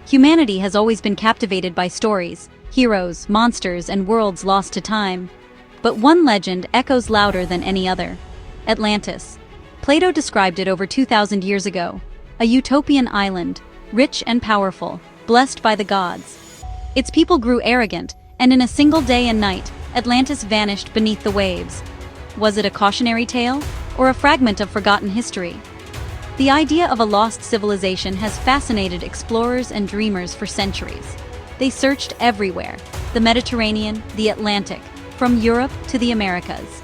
Humanity has always been captivated by stories, heroes, monsters, and worlds lost to time. But one legend echoes louder than any other: Atlantis. Plato described it over 2,000 years ago, a utopian island, rich and powerful, blessed by the gods. Its people grew arrogant, and in a single day and night, Atlantis vanished beneath the waves. Was it a cautionary tale, or a fragment of forgotten history? The idea of a lost civilization has fascinated explorers and dreamers for centuries. They searched everywhere: the Mediterranean, the Atlantic, from Europe to the Americas.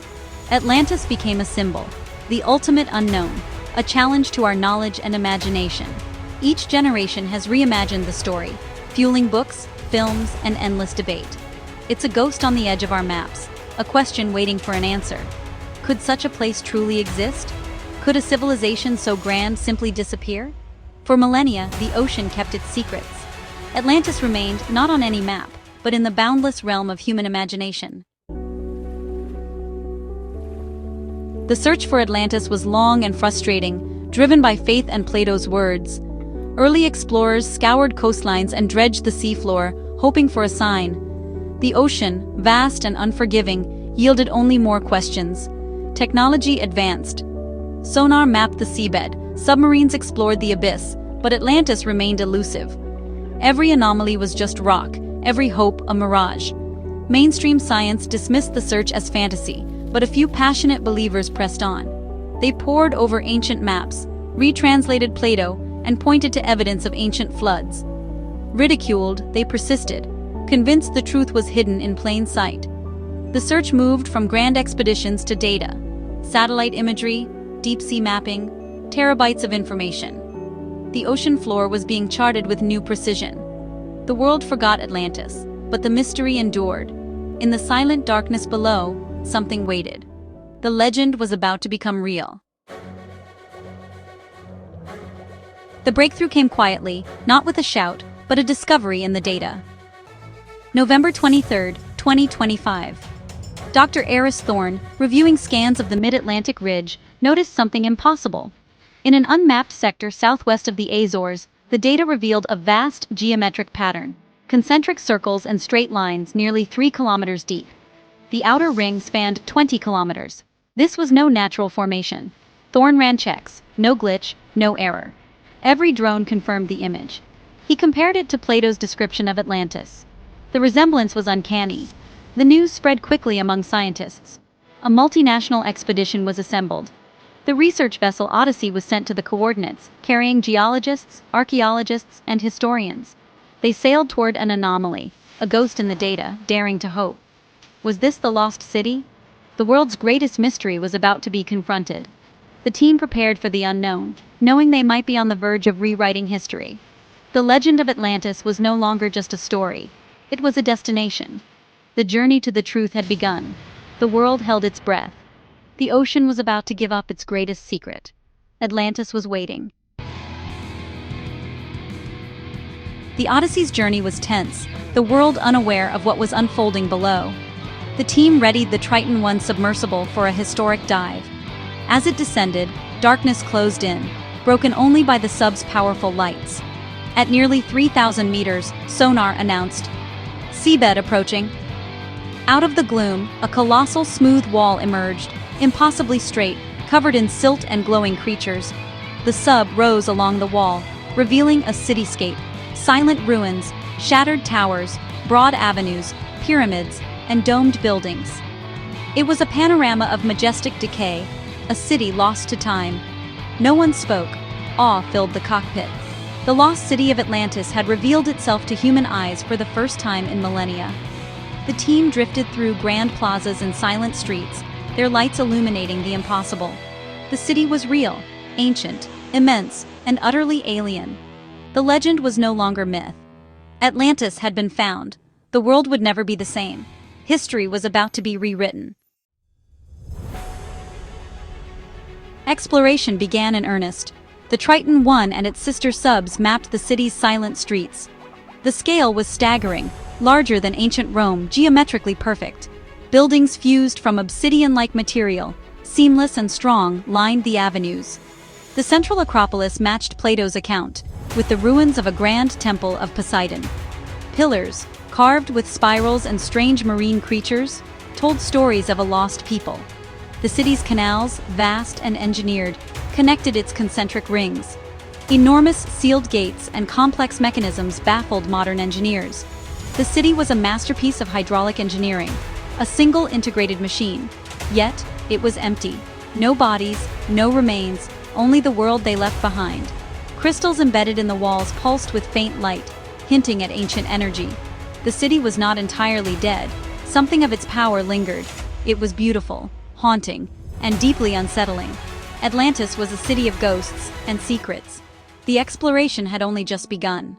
Atlantis became a symbol, the ultimate unknown, a challenge to our knowledge and imagination. Each generation has reimagined the story, fueling books, films, and endless debate. It's a ghost on the edge of our maps, a question waiting for an answer. Could such a place truly exist? Could a civilization so grand simply disappear? For millennia, the ocean kept its secrets. Atlantis remained not on any map, but in the boundless realm of human imagination. The search for Atlantis was long and frustrating, driven by faith and Plato's words. Early explorers scoured coastlines and dredged the seafloor, hoping for a sign. The ocean, vast and unforgiving, yielded only more questions. Technology advanced. Sonar mapped the seabed, submarines explored the abyss, but Atlantis remained elusive. Every anomaly was just rock, every hope a mirage. Mainstream science dismissed the search as fantasy, but a few passionate believers pressed on. They pored over ancient maps, retranslated Plato, and pointed to evidence of ancient floods. Ridiculed, they persisted, convinced the truth was hidden in plain sight. The search moved from grand expeditions to data: satellite imagery, deep-sea mapping, terabytes of information. The ocean floor was being charted with new precision. The world forgot Atlantis, but the mystery endured. In the silent darkness below, something waited. The legend was about to become real. The breakthrough came quietly, not with a shout, but a discovery in the data. November 23, 2025. Dr. Eris Thorne, reviewing scans of the mid-Atlantic ridge, noticed something impossible. In an unmapped sector southwest of the Azores, the data revealed a vast geometric pattern: concentric circles and straight lines nearly 3 kilometers deep. The outer ring spanned 20 kilometers. This was no natural formation. Thorne ran checks: no glitch, no error. Every drone confirmed the image. He compared it to Plato's description of Atlantis. The resemblance was uncanny. The news spread quickly among scientists. A multinational expedition was assembled. The research vessel Odyssey was sent to the coordinates, carrying geologists, archaeologists, and historians. They sailed toward an anomaly, a ghost in the data, daring to hope. Was this the lost city? The world's greatest mystery was about to be confronted. The team prepared for the unknown, knowing they might be on the verge of rewriting history. The legend of Atlantis was no longer just a story. It was a destination. The journey to the truth had begun. The world held its breath. The ocean was about to give up its greatest secret. Atlantis was waiting. The Odyssey's journey was tense, the world unaware of what was unfolding below. The team readied the Triton 1 submersible for a historic dive. As it descended, darkness closed in, broken only by the sub's powerful lights. At nearly 3,000 meters, sonar announced, "Seabed approaching." Out of the gloom, a colossal smooth wall emerged, impossibly straight, covered in silt and glowing creatures. The sub rose along the wall, revealing a cityscape: silent ruins, shattered towers, broad avenues, pyramids, and domed buildings. It was a panorama of majestic decay, a city lost to time. No one spoke. Awe filled the cockpit. The lost city of Atlantis had revealed itself to human eyes for the first time in millennia. The team drifted through grand plazas and silent streets, their lights illuminating the impossible. The city was real, ancient, immense, and utterly alien. The legend was no longer myth. Atlantis had been found. The world would never be the same. History was about to be rewritten. Exploration began in earnest. The Triton 1 and its sister subs mapped the city's silent streets. The scale was staggering, larger than ancient Rome, geometrically perfect. Buildings fused from obsidian-like material, seamless and strong, lined the avenues. The central Acropolis matched Plato's account, with the ruins of a grand temple of Poseidon. Pillars, carved with spirals and strange marine creatures, told stories of a lost people. The city's canals, vast and engineered, connected its concentric rings. Enormous sealed gates and complex mechanisms baffled modern engineers. The city was a masterpiece of hydraulic engineering, a single integrated machine. Yet, it was empty. No bodies, no remains, only the world they left behind. Crystals embedded in the walls pulsed with faint light, hinting at ancient energy. The city was not entirely dead. Something of its power lingered. It was beautiful, haunting, and deeply unsettling. Atlantis was a city of ghosts and secrets. The exploration had only just begun.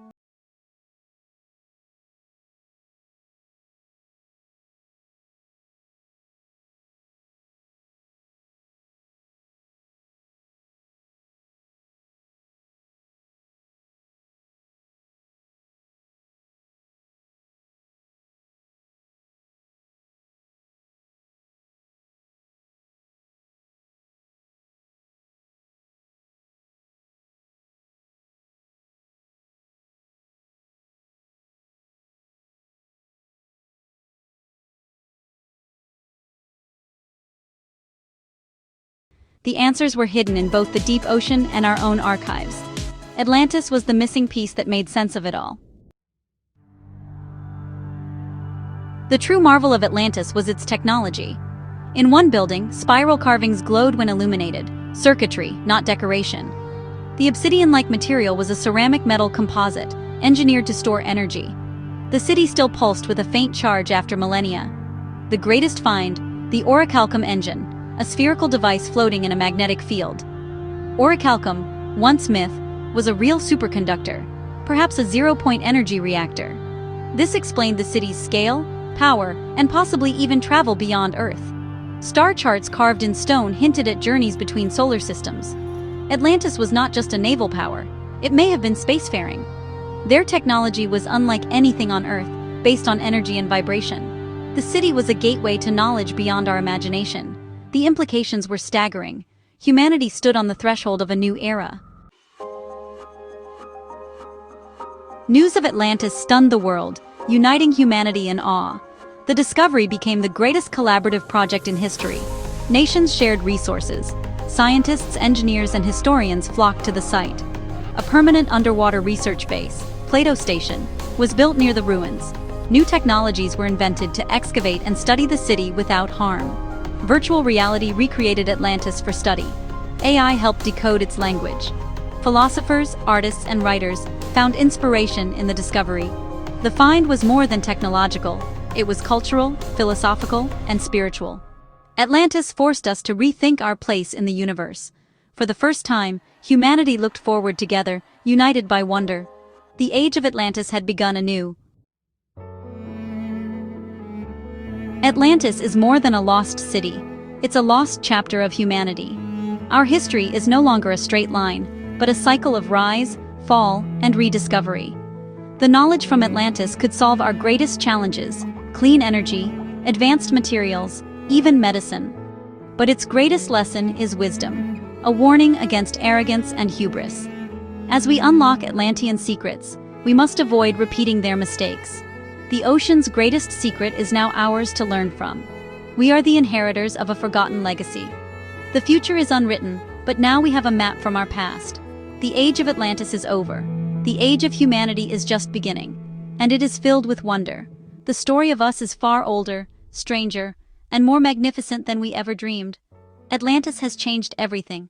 The answers were hidden in both the deep ocean and our own archives. Atlantis was the missing piece that made sense of it all. The true marvel of Atlantis was its technology. In one building, spiral carvings glowed when illuminated, circuitry, not decoration. The obsidian-like material was a ceramic metal composite, engineered to store energy. The city still pulsed with a faint charge after millennia. The greatest find, the orichalcum engine, a spherical device floating in a magnetic field. Orichalcum, once myth, was a real superconductor, perhaps a zero-point energy reactor. This explained the city's scale, power, and possibly even travel beyond Earth. Star charts carved in stone hinted at journeys between solar systems. Atlantis was not just a naval power, it may have been spacefaring. Their technology was unlike anything on Earth, based on energy and vibration. The city was a gateway to knowledge beyond our imagination. The implications were staggering. Humanity stood on the threshold of a new era. News of Atlantis stunned the world, uniting humanity in awe. The discovery became the greatest collaborative project in history. Nations shared resources. Scientists, engineers, and historians flocked to the site. A permanent underwater research base, Plato Station, was built near the ruins. New technologies were invented to excavate and study the city without harm. Virtual reality recreated Atlantis for study. AI helped decode its language. Philosophers, artists, and writers found inspiration in the discovery. The find was more than technological. It was cultural, philosophical, and spiritual. Atlantis forced us to rethink our place in the universe. For the first time, humanity looked forward together, united by wonder. The age of Atlantis had begun anew. Atlantis is more than a lost city. It's a lost chapter of humanity. Our history is no longer a straight line, but a cycle of rise, fall, and rediscovery. The knowledge from Atlantis could solve our greatest challenges: clean energy, advanced materials, even medicine. But its greatest lesson is wisdom, a warning against arrogance and hubris. As we unlock Atlantean secrets, we must avoid repeating their mistakes. The ocean's greatest secret is now ours to learn from. We are the inheritors of a forgotten legacy. The future is unwritten, but now we have a map from our past. The age of Atlantis is over. The age of humanity is just beginning, and it is filled with wonder. The story of us is far older, stranger, and more magnificent than we ever dreamed. Atlantis has changed everything.